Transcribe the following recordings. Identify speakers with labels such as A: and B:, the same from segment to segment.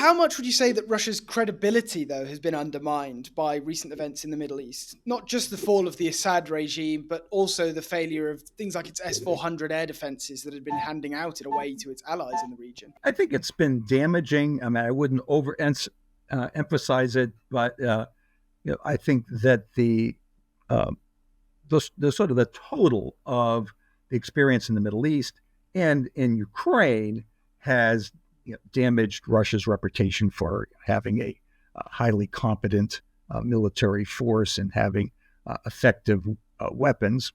A: How much would you say that Russia's credibility, though, has been undermined by recent events in the Middle East? Not just the fall of the Assad regime, but also the failure of things like its S-400 air defenses that had been handing out in a way to its allies in the region.
B: I think it's been damaging. I mean, I wouldn't emphasize it, but I think that the sort of the total of the experience in the Middle East and in Ukraine has damaged Russia's reputation for having a highly competent military force and having effective weapons.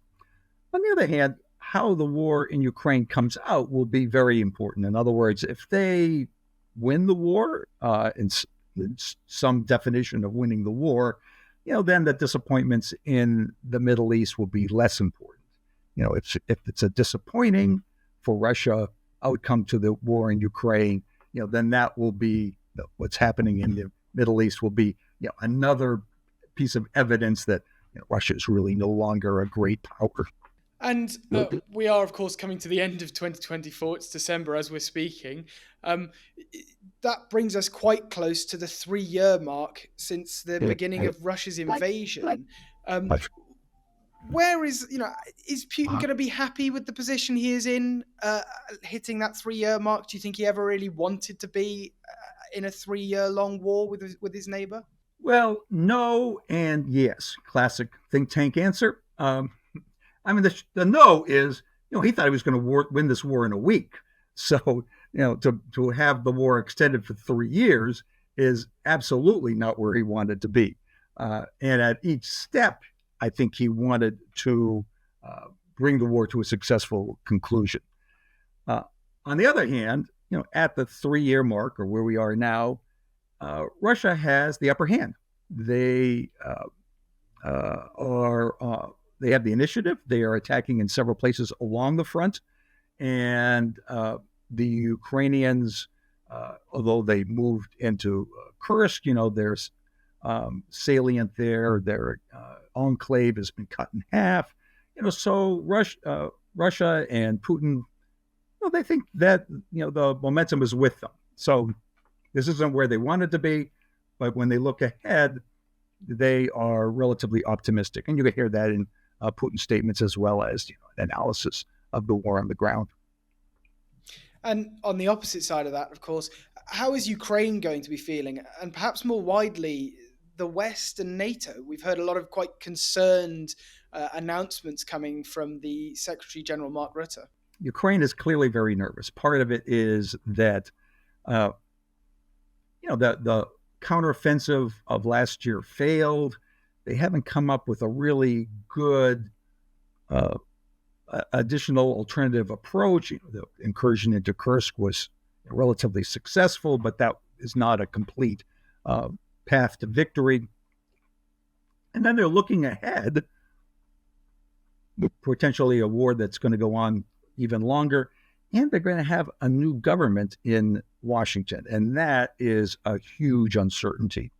B: On the other hand, how the war in Ukraine comes out will be very important. In other words, if they win the war, in some definition of winning the war, then the disappointments in the Middle East will be less important. If it's a disappointing for Russia outcome to the war in Ukraine, then that will be what's happening in the Middle East will be another piece of evidence that Russia is really no longer a great power.
A: And we are, of course, coming to the end of 2024. It's December as we're speaking. That brings us quite close to the 3-year mark since the beginning of Russia's invasion. Where is Putin going to be happy with the position he is in, hitting that 3-year mark? Do you think he ever really wanted to be in a 3-year long war with his neighbor?
B: Well, no and yes. Classic think tank answer. I mean, the no is, he thought he was going to win this war in a week. So, to have the war extended for 3 years is absolutely not where he wanted to be. And at each step, I think he wanted to bring the war to a successful conclusion. On the other hand, at the 3-year mark, or where we are now, Russia has the upper hand. They they have the initiative. They are attacking in several places along the front. And the Ukrainians, although they moved into Kursk, there's salient there. Their enclave has been cut in half. So Russia and Putin, they think that, the momentum is with them. So this isn't where they wanted to be. But when they look ahead, they are relatively optimistic. And you can hear that in Putin's statements as well as analysis of the war on the ground.
A: And on the opposite side of that, of course, how is Ukraine going to be feeling? And perhaps more widely, the West and NATO. We've heard a lot of quite concerned announcements coming from the Secretary General Mark Rutte.
B: Ukraine is clearly very nervous. Part of it is that, the counteroffensive of last year failed. They haven't come up with a really good additional alternative approach. The incursion into Kursk was relatively successful, but that is not a complete path to victory. And then they're looking ahead, potentially a war that's going to go on even longer, and they're going to have a new government in Washington, and that is a huge uncertainty.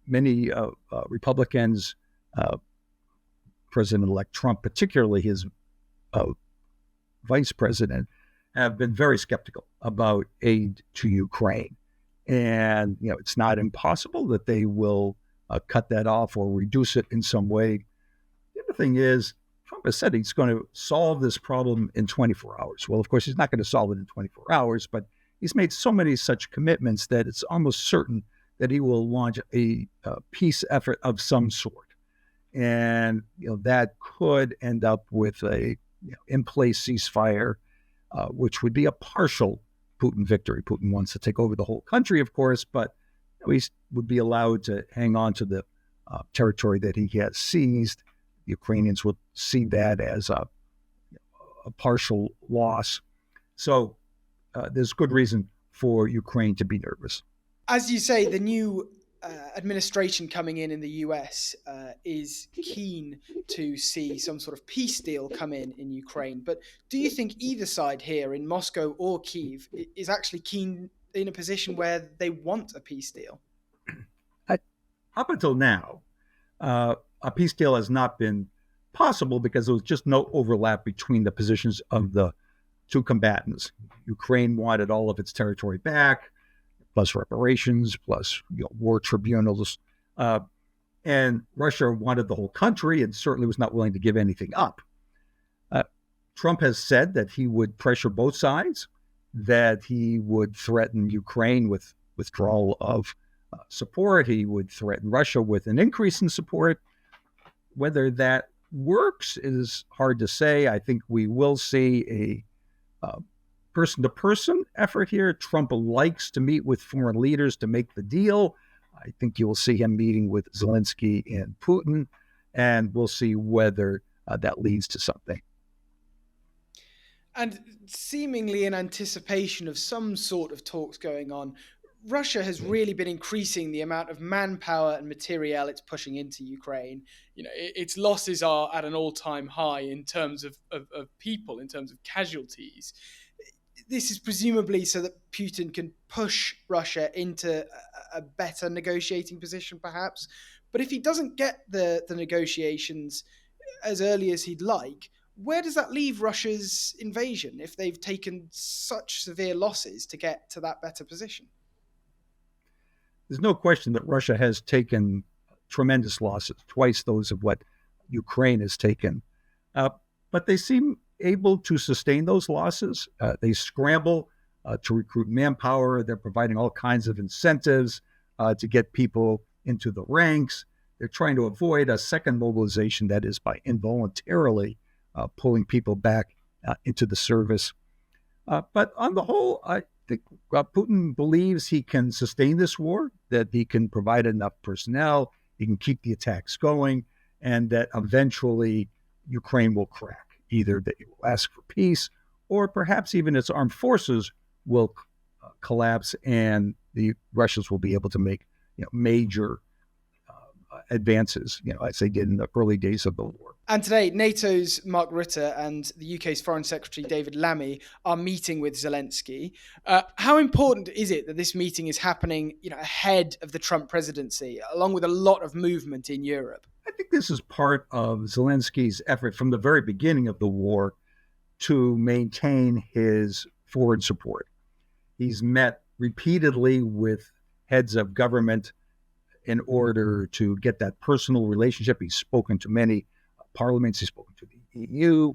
B: Many Republicans, President-elect Trump, particularly his vice president, have been very skeptical about aid to Ukraine. And, it's not impossible that they will cut that off or reduce it in some way. The other thing is, Trump has said he's going to solve this problem in 24 hours. Well, of course, he's not going to solve it in 24 hours, but he's made so many such commitments that it's almost certain that he will launch a peace effort of some sort. And, that could end up with a in-place ceasefire, which would be a partial Putin victory. Putin wants to take over the whole country, of course, but he would be allowed to hang on to the territory that he has seized. The Ukrainians would see that as a partial loss. So there's good reason for Ukraine to be nervous.
A: As you say, the new administration coming in the US is keen to see some sort of peace deal come in Ukraine. But do you think either side here in Moscow or Kyiv is actually keen in a position where they want a peace deal?
B: Up until now, a peace deal has not been possible because there was just no overlap between the positions of the two combatants. Ukraine wanted all of its territory back, plus reparations, plus war tribunals. And Russia wanted the whole country and certainly was not willing to give anything up. Trump has said that he would pressure both sides, that he would threaten Ukraine with withdrawal of support. He would threaten Russia with an increase in support. Whether that works is hard to say. I think we will see a person-to-person effort here. Trump likes to meet with foreign leaders to make the deal. I think you will see him meeting with Zelensky and Putin, and we'll see whether that leads to something.
A: And seemingly in anticipation of some sort of talks going on, Russia has really been increasing the amount of manpower and materiel it's pushing into Ukraine. Its losses are at an all-time high in terms of people, in terms of casualties. This is presumably so that Putin can push Russia into a better negotiating position, perhaps. But if he doesn't get the negotiations as early as he'd like, where does that leave Russia's invasion if they've taken such severe losses to get to that better position?
B: There's no question that Russia has taken tremendous losses, twice those of what Ukraine has taken. But they seem able to sustain those losses. They scramble to recruit manpower. They're providing all kinds of incentives to get people into the ranks. They're trying to avoid a second mobilization, that is, by involuntarily pulling people back into the service. But on the whole, I think Putin believes he can sustain this war, that he can provide enough personnel, he can keep the attacks going, and that eventually Ukraine will crack. Either that it will ask for peace, or perhaps even its armed forces will collapse, and the Russians will be able to make major advances, as they did in the early days of the war.
A: And today, NATO's Mark Rutte and the UK's Foreign Secretary David Lammy are meeting with Zelensky. How important is it that this meeting is happening, ahead of the Trump presidency, along with a lot of movement in Europe?
B: I think this is part of Zelensky's effort from the very beginning of the war to maintain his foreign support. He's met repeatedly with heads of government in order to get that personal relationship. He's spoken to many parliaments, he's spoken to the EU,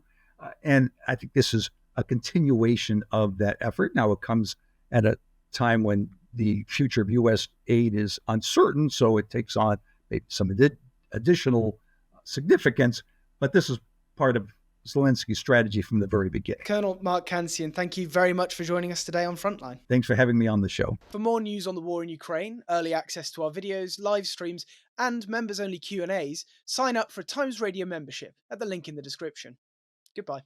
B: and I think this is a continuation of that effort. Now, it comes at a time when the future of U.S. aid is uncertain, so it takes on maybe some additional significance, but this is part of Zelensky's strategy from the very beginning.
A: Colonel Mark Cancian, thank you very much for joining us today on Frontline.
B: Thanks for having me on the show.
A: For more news on the war in Ukraine, early access to our videos, live streams, and members-only Q&As, sign up for a Times Radio membership at the link in the description. Goodbye.